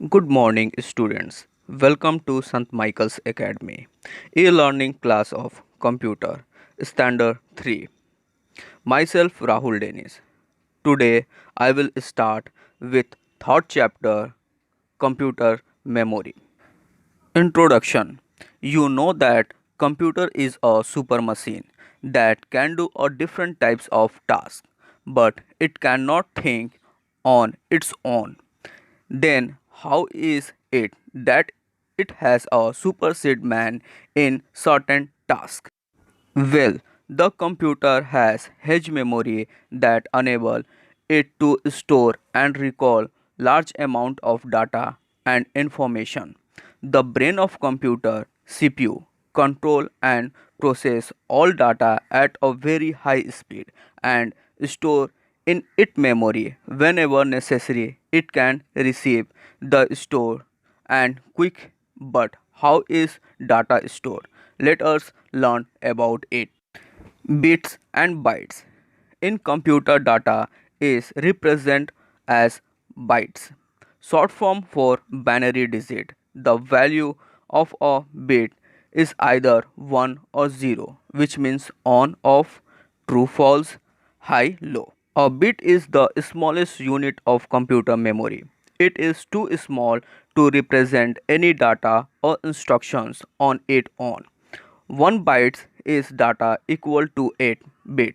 Good morning, students. Welcome to St. Michael's Academy, e-learning class of Computer, Standard 3. Myself, Rahul Dennis. Today, I will start with third chapter, Computer Memory. Introduction. You know that computer is a super machine that can do a different types of tasks, but it cannot think on its own. Then how is it that it has a supersede man in certain tasks? Well, the computer has hedge memory that enable it to store and recall large amount of data and information. The brain of computer CPU control and process all data at a very high speed and store in its memory whenever necessary. It can receive the store and quick. But how is data stored? Let us learn about it. Bits and bytes. In computer, data is represented as bytes, short form for binary digit. The value of a bit is either 1 or 0, which means on, off, true, false, high, low. A bit is the smallest unit of computer memory. It is too small to represent any data or instructions on its own. 1 byte is data equal to 8 bit.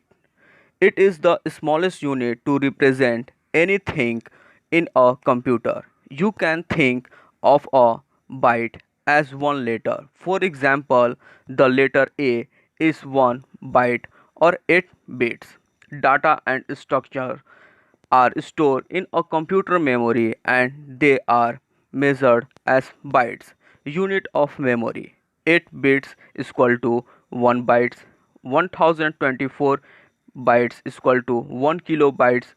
It is the smallest unit to represent anything in a computer. You can think of a byte as one letter. For example, the letter A is 1 byte or 8 bits. Data and structure are stored in a computer memory and they are measured as bytes. Unit of memory 8 bits is equal to 1 bytes, 1024 bytes is equal to 1 kilobytes,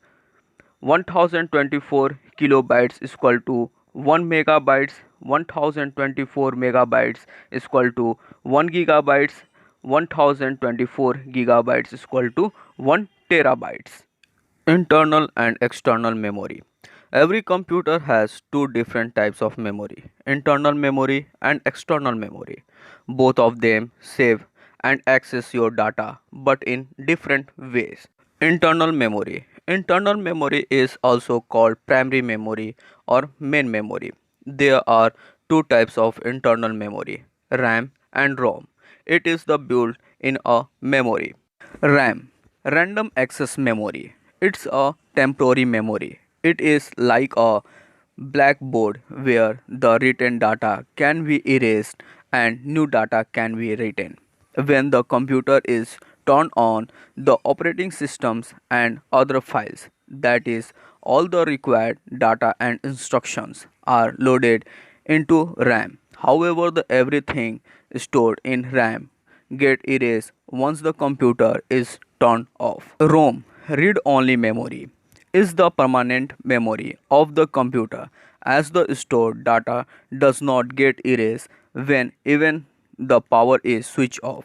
1024 kilobytes is equal to 1 megabytes, 1024 megabytes is equal to 1 gigabytes, 1024 gigabytes is equal to 1 terabytes. Internal and external memory. Every computer has two different types of memory, internal memory and external memory. Both of them save and access your data but in different ways. Internal memory. Internal memory is also called primary memory or main memory. There are two types of internal memory, RAM and ROM. It is the built in a memory. RAM, random access memory. It's a temporary memory. It is like a blackboard where the written data can be erased and new data can be written. When the computer is turned on, the operating systems and other files, that is, all the required data and instructions, are loaded into RAM. However, the everything stored in RAM get erased once the computer is turned off. ROM, read only memory, is the permanent memory of the computer as the stored data does not get erased when even the power is switched off.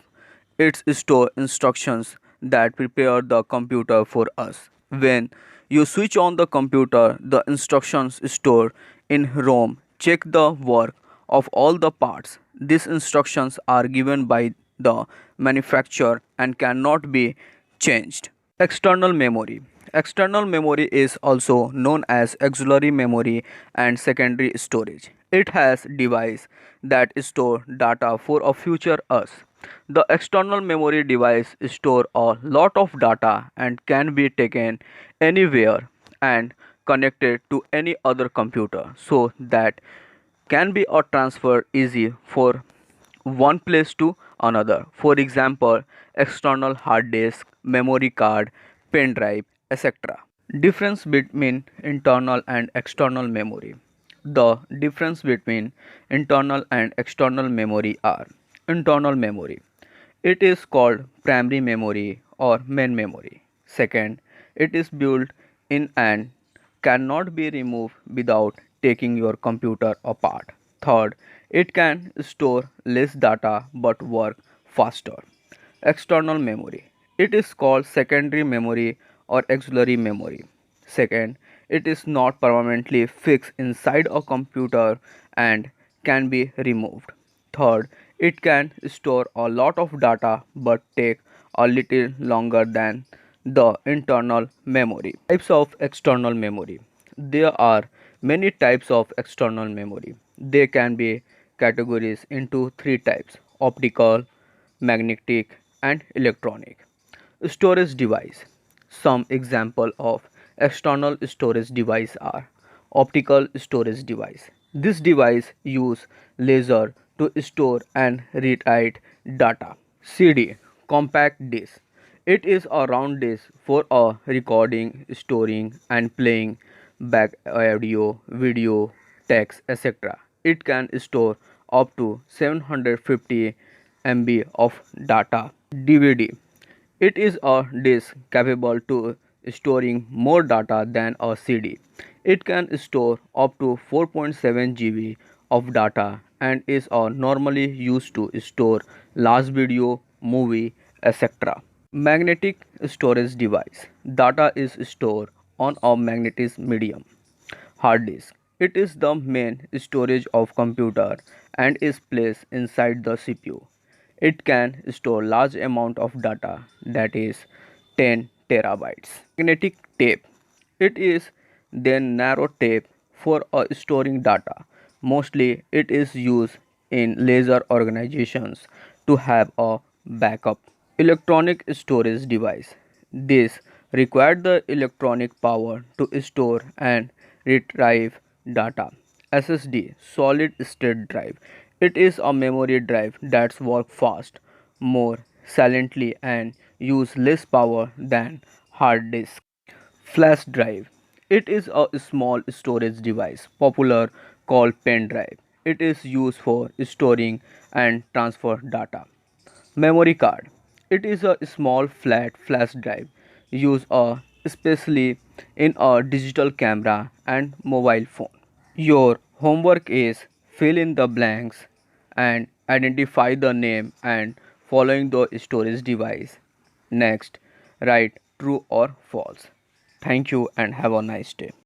It stores instructions that prepare the computer for us. When you switch on the computer, the instructions stored in ROM check the work of all the parts. These instructions are given by the manufacturer and cannot be changed. External memory. External memory is also known as auxiliary memory and secondary storage. It has device that store data for a future us. The external memory device store a lot of data and can be taken anywhere and connected to any other computer so that can be a transfer easy for one place to another. For example, external hard disk, memory card, pen drive, etc. Difference between internal and external memory. The difference between internal and external memory are internal memory. It is called primary memory or main memory. Second, it is built in and cannot be removed without taking your computer apart. Third, it can store less data but work faster. External memory. It is called secondary memory or auxiliary memory. Second, It is not permanently fixed inside a computer and can be removed. Third, it can store a lot of data but take a little longer than the internal memory. Types of external memory. There are many types of external memory. They can be categorized into three types: optical, magnetic, and electronic. Storage device. Some example of external storage device are optical storage device. This device use laser to store and write data. CD, compact disc. It is a round disk for a recording, storing and playing back audio, video, text, etc. It can store up to 750 MB of data. DVD. It is a disk capable to storing more data than a CD. It can store up to 4.7 GB of data and is normally used to store large video, movie, etc. Magnetic storage device. Data is stored on a magnetic medium. Hard disk. It is the main storage of computer and is placed inside the CPU. It can store large amount of data, that is 10 terabytes. Magnetic tape. It is then narrow tape for storing data. Mostly it is used in laser organizations to have a backup. Electronic storage device. This required the electronic power to store and retrieve data. SSD, solid state drive. It is a memory drive that works fast, more silently and use less power than hard disk. Flash drive. It is a small storage device, popular called pen drive. It is used for storing and transfer data. Memory card. It is a small flat flash drive used especially in a digital camera and mobile phone. Your homework is fill in the blanks and identify the name and following the storage device. Next, write true or false. Thank you and have a nice day.